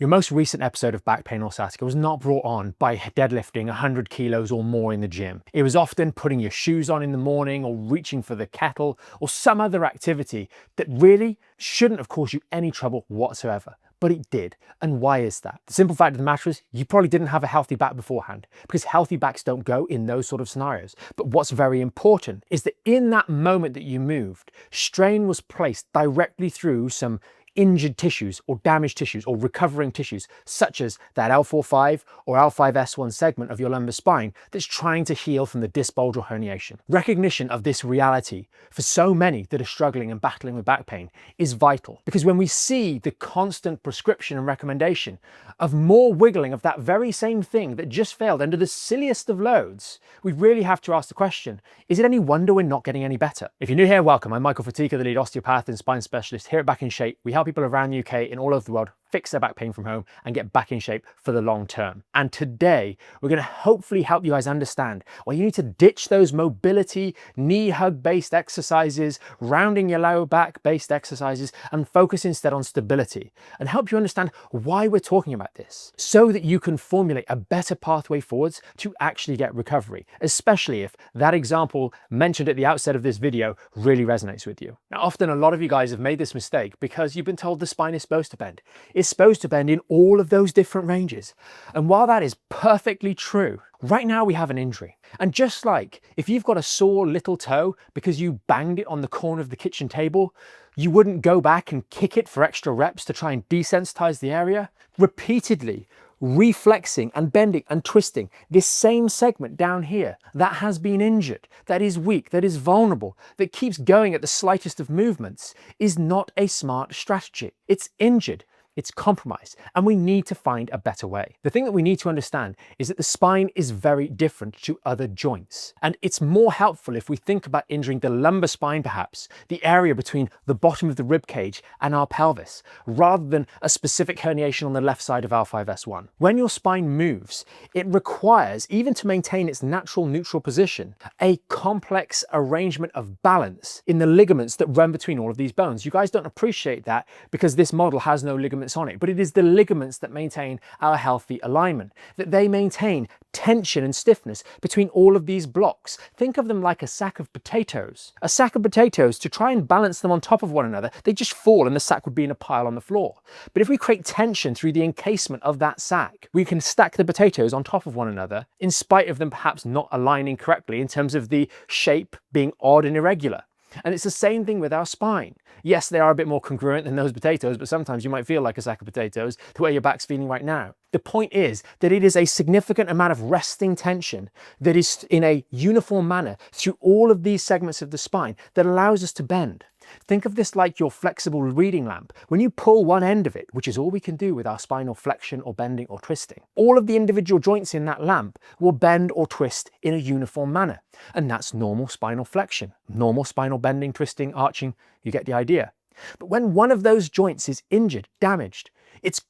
Your most recent episode of back pain or sciatica was not brought on by deadlifting 100 kilos or more in the gym. It was often putting your shoes on in the morning or reaching for the kettle or some other activity that really shouldn't have caused you any trouble whatsoever. But it did. And why is that? The simple fact of the matter is you probably didn't have a healthy back beforehand, because healthy backs don't go in those sort of scenarios. But what's very important is that in that moment that you moved, strain was placed directly through some injured tissues or damaged tissues or recovering tissues, such as that L4-5 or L5-S1 segment of your lumbar spine that's trying to heal from the disc bulge or herniation. Recognition of this reality for so many that are struggling and battling with back pain is vital, because when we see the constant prescription and recommendation of more wiggling of that very same thing that just failed under the silliest of loads, we really have to ask the question, is it any wonder we're not getting any better? If you're new here, welcome. I'm Michael Fatika, the lead osteopath and spine specialist here at Back in Shape. We help people around the UK and all over the world fix their back pain from home and get back in shape for the long term. And today, we're going to hopefully help you guys understand why you need to ditch those mobility, knee hug based exercises, rounding your lower back based exercises, and focus instead on stability, and help you understand why we're talking about this, so that you can formulate a better pathway forwards to actually get recovery, especially if that example mentioned at the outset of this video really resonates with you. Now, often a lot of you guys have made this mistake because you've been told the spine is supposed to bend. It's supposed to bend in all of those different ranges. And while that is perfectly true, right now we have an injury. And just like if you've got a sore little toe because you banged it on the corner of the kitchen table, you wouldn't go back and kick it for extra reps to try and desensitize the area. Repeatedly reflexing and bending and twisting this same segment down here that has been injured, that is weak, that is vulnerable, that keeps going at the slightest of movements, is not a smart strategy. It's injured. It's compromised, and we need to find a better way. The thing that we need to understand is that the spine is very different to other joints, and it's more helpful if we think about injuring the lumbar spine, perhaps the area between the bottom of the rib cage and our pelvis, rather than a specific herniation on the left side of L5-S1. When your spine moves, it requires, even to maintain its natural neutral position, a complex arrangement of balance in the ligaments that run between all of these bones. You guys don't appreciate that because this model has no ligaments on it, but it is the ligaments that maintain our healthy alignment, that they maintain tension and stiffness between all of these blocks. Think of them like a sack of potatoes. A sack of potatoes, to try and balance them on top of one another, they just fall and the sack would be in a pile on the floor. But if we create tension through the encasement of that sack, we can stack the potatoes on top of one another in spite of them perhaps not aligning correctly in terms of the shape being odd and irregular. And it's the same thing with our spine. Yes, they are a bit more congruent than those potatoes, but sometimes you might feel like a sack of potatoes the way your back's feeling right now. The point is that it is a significant amount of resting tension that is in a uniform manner through all of these segments of the spine that allows us to bend. Think of this like your flexible reading lamp. When you pull one end of it, which is all we can do with our spinal flexion or bending or twisting, all of the individual joints in that lamp will bend or twist in a uniform manner. And that's normal spinal flexion, normal spinal bending, twisting, arching, you get the idea. But when one of those joints is injured, damaged, its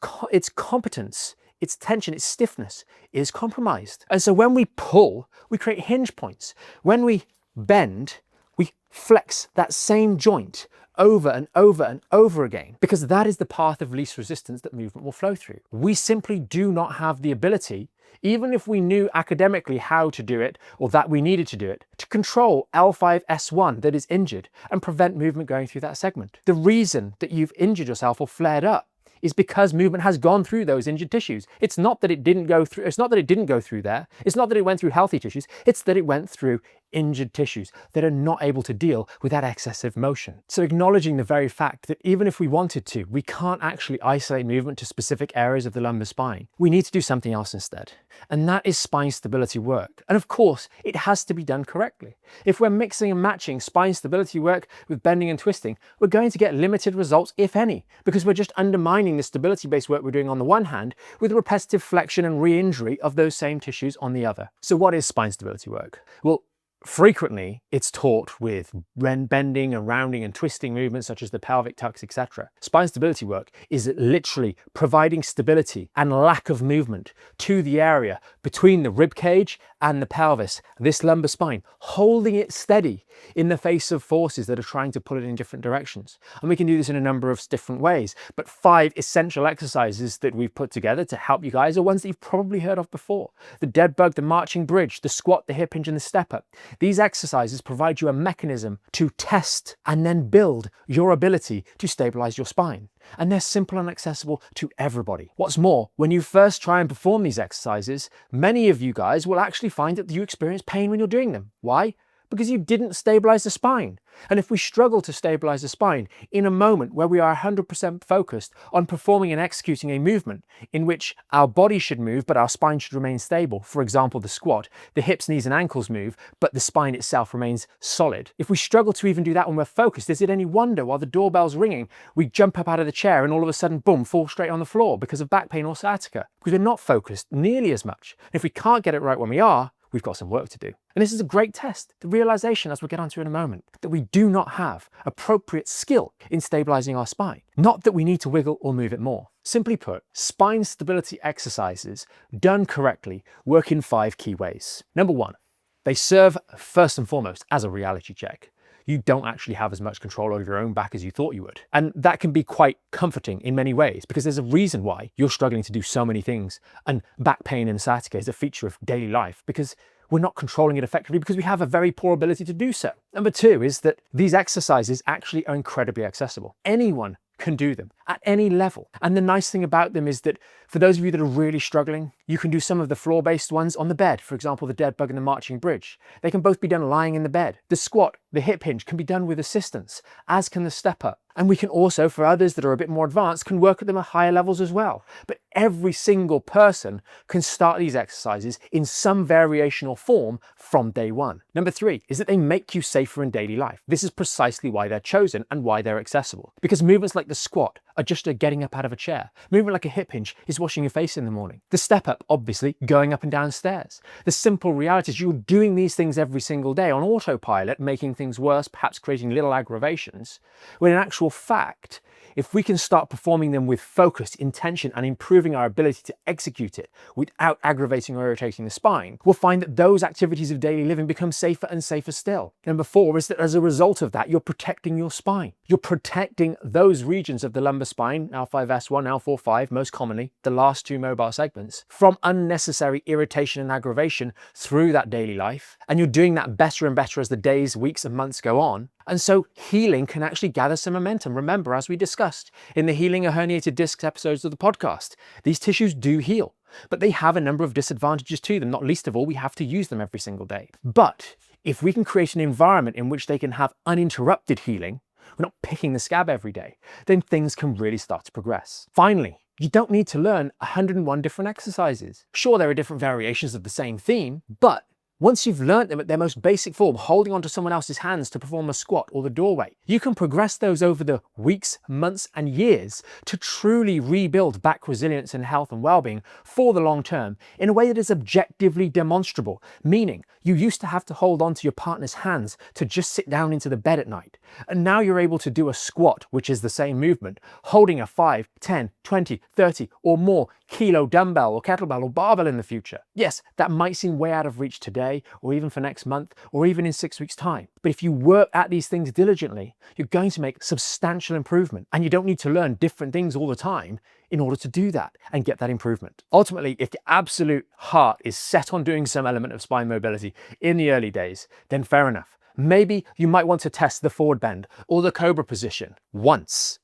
competence, its tension, its stiffness is compromised. And so when we pull, we create hinge points. When we bend, we flex that same joint over and over and over again, because that is the path of least resistance that movement will flow through. We simply do not have the ability, even if we knew academically how to do it or that we needed to do it, to control L5-S1 that is injured and prevent movement going through that segment. The reason that you've injured yourself or flared up is because movement has gone through those injured tissues. It's not that it didn't go through, it's not that it didn't go through there, it's not that it went through healthy tissues, it's that it went through injured tissues that are not able to deal with that excessive motion. So acknowledging the very fact that even if we wanted to, we can't actually isolate movement to specific areas of the lumbar spine. We need to do something else instead. And that is spine stability work. And of course, it has to be done correctly. If we're mixing and matching spine stability work with bending and twisting, we're going to get limited results, if any, because we're just undermining the stability-based work we're doing on the one hand with repetitive flexion and re-injury of those same tissues on the other. So what is spine stability work? Well, Frequently, it's taught with bending and rounding and twisting movements such as the pelvic tucks, etc. Spine stability work is literally providing stability and lack of movement to the area between the rib cage and the pelvis, this lumbar spine, holding it steady in the face of forces that are trying to pull it in different directions. And we can do this in a number of different ways, but 5 essential exercises that we've put together to help you guys are ones that you've probably heard of before. The dead bug, the marching bridge, the squat, the hip hinge, and the step up. These exercises provide you a mechanism to test and then build your ability to stabilize your spine. And they're simple and accessible to everybody. What's more, when you first try and perform these exercises, many of you guys will actually find that you experience pain when you're doing them. Why? Because you didn't stabilize the spine. And if we struggle to stabilize the spine in a moment where we are 100% focused on performing and executing a movement in which our body should move but our spine should remain stable, for example the squat, the hips, knees and ankles move but the spine itself remains solid. If we struggle to even do that when we're focused, is it any wonder while the doorbell's ringing we jump up out of the chair and all of a sudden boom, fall straight on the floor because of back pain or sciatica? Because we're not focused nearly as much. And if we can't get it right when we are, we've got some work to do. And this is a great test, the realization, as we'll get onto in a moment, that we do not have appropriate skill in stabilizing our spine. Not that we need to wiggle or move it more. Simply put, spine stability exercises done correctly work in 5 key ways. Number 1, they serve first and foremost as a reality check. You don't actually have as much control over your own back as you thought you would. And that can be quite comforting in many ways because there's a reason why you're struggling to do so many things. And back pain and sciatica is a feature of daily life because we're not controlling it effectively because we have a very poor ability to do so. Number 2 is that these exercises actually are incredibly accessible. Anyone can do them at any level. And the nice thing about them is that for those of you that are really struggling, you can do some of the floor-based ones on the bed. For example, the dead bug and the marching bridge. They can both be done lying in the bed. The squat, the hip hinge can be done with assistance, as can the step up. And we can also, for others that are a bit more advanced, can work at them at higher levels as well. But every single person can start these exercises in some variation or form from day one. Number 3 is that they make you safer in daily life. This is precisely why they're chosen and why they're accessible. Because movements like the squat are just a getting up out of a chair. Movement like a hip hinge is washing your face in the morning. The step up, obviously, going up and down stairs. The simple reality is you're doing these things every single day on autopilot, making things worse, perhaps creating little aggravations, when in actual fact, if we can start performing them with focus, intention, and improving our ability to execute it without aggravating or irritating the spine, we'll find that those activities of daily living become safer and safer still. Number 4 is that as a result of that, you're protecting your spine. You're protecting those regions of the lumbar spine, L5S1, L4-5, most commonly, the last 2 mobile segments, from unnecessary irritation and aggravation through that daily life. And you're doing that better and better as the days, weeks, and months go on. And so healing can actually gather some momentum. Remember, as we discussed in the Healing a Herniated Discs episodes of the podcast, these tissues do heal, but they have a number of disadvantages to them. Not least of all, we have to use them every single day. But if we can create an environment in which they can have uninterrupted healing, we're not picking the scab every day, then things can really start to progress. Finally, you don't need to learn 101 different exercises. Sure, there are different variations of the same theme, but once you've learnt them at their most basic form, holding onto someone else's hands to perform a squat or the doorway, you can progress those over the weeks, months and years to truly rebuild back resilience and health and well-being for the long term in a way that is objectively demonstrable, meaning you used to have to hold onto your partner's hands to just sit down into the bed at night. And now you're able to do a squat, which is the same movement, holding a 5, 10, 20, 30 or more kilo dumbbell or kettlebell or barbell in the future. Yes, that might seem way out of reach today, or even for next month, or even in 6 weeks' time. But if you work at these things diligently, you're going to make substantial improvement. And you don't need to learn different things all the time in order to do that and get that improvement. Ultimately, if your absolute heart is set on doing some element of spine mobility in the early days, then fair enough. Maybe you might want to test the forward bend or the cobra position once,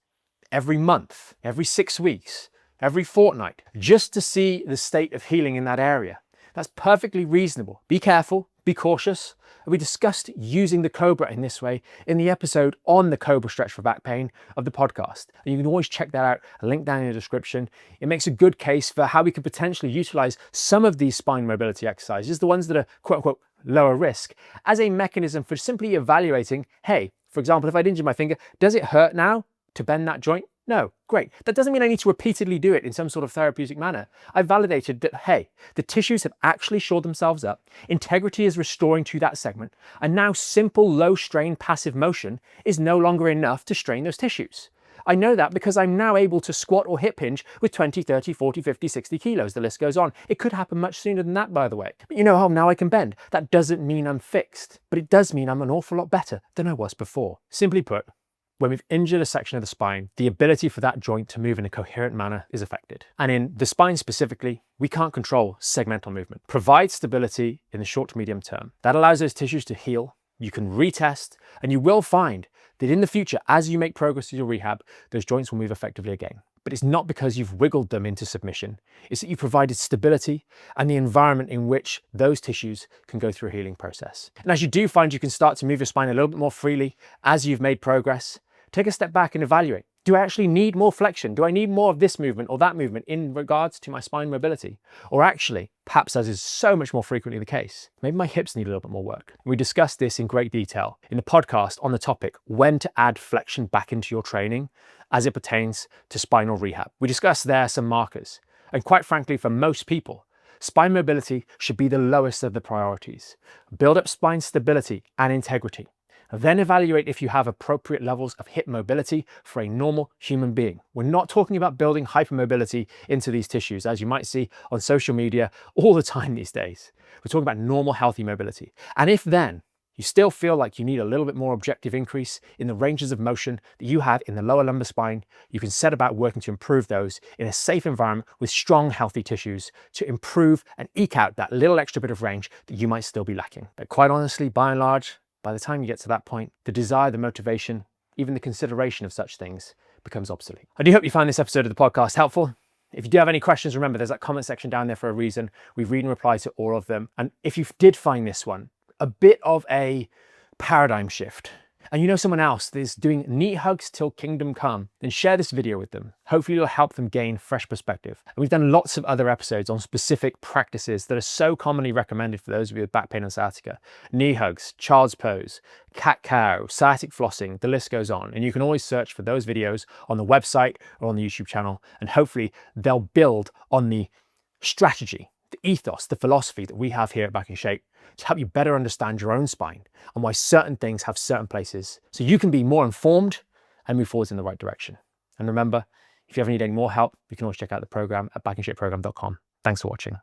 every month, every 6 weeks, every fortnight, just to see the state of healing in that area. That's perfectly reasonable. Be careful, be cautious. We discussed using the cobra in this way in the episode on the cobra stretch for back pain of the podcast. And you can always check that out, a link down in the description. It makes a good case for how we could potentially utilize some of these spine mobility exercises, the ones that are quote unquote lower risk, as a mechanism for simply evaluating, hey, for example, if I'd injured my finger, does it hurt now to bend that joint? No, great. That doesn't mean I need to repeatedly do it in some sort of therapeutic manner. I've validated that, hey, the tissues have actually shored themselves up, integrity is restoring to that segment, and now simple low strain passive motion is no longer enough to strain those tissues. I know that because I'm now able to squat or hip hinge with 20, 30, 40, 50, 60 kilos. The list goes on. It could happen much sooner than that, by the way. But you know, oh, now I can bend. That doesn't mean I'm fixed, but it does mean I'm an awful lot better than I was before. Simply put, when we've injured a section of the spine, the ability for that joint to move in a coherent manner is affected. And in the spine specifically, we can't control segmental movement. Provide stability in the short to medium term. That allows those tissues to heal. You can retest, and you will find that in the future, as you make progress with your rehab, those joints will move effectively again. But it's not because you've wiggled them into submission. It's that you provided stability and the environment in which those tissues can go through a healing process. And as you do find you can start to move your spine a little bit more freely as you've made progress, take a step back and evaluate. Do I actually need more flexion? Do I need more of this movement or that movement in regards to my spine mobility? Or actually, perhaps as is so much more frequently the case, maybe my hips need a little bit more work. We discussed this in great detail in the podcast on the topic, when to add flexion back into your training as it pertains to spinal rehab. We discussed there some markers. And quite frankly, for most people, spine mobility should be the lowest of the priorities. Build up spine stability and integrity. Then evaluate if you have appropriate levels of hip mobility for a normal human being. We're not talking about building hypermobility into these tissues, as you might see on social media all the time these days. We're talking about normal, healthy mobility. And if then you still feel like you need a little bit more objective increase in the ranges of motion that you have in the lower lumbar spine, you can set about working to improve those in a safe environment with strong, healthy tissues to improve and eke out that little extra bit of range that you might still be lacking. But quite honestly, by and large, by the time you get to that point, the desire, the motivation, even the consideration of such things becomes obsolete. I do hope you find this episode of the podcast helpful. If you do have any questions, remember there's that comment section down there for a reason. We read and reply to all of them. And if you did find this one a bit of a paradigm shift, and you know someone else that is doing knee hugs till kingdom come, then share this video with them. Hopefully it'll help them gain fresh perspective. And we've done lots of other episodes on specific practices that are so commonly recommended for those of you with back pain and sciatica. Knee hugs, child's pose, cat-cow, sciatic flossing, the list goes on. And you can always search for those videos on the website or on the YouTube channel, and hopefully they'll build on the strategy, the ethos, the philosophy that we have here at Back in Shape to help you better understand your own spine and why certain things have certain places so you can be more informed and move forwards in the right direction. And remember, if you ever need any more help, you can always check out the program at backinshapeprogram.com. Thanks for watching.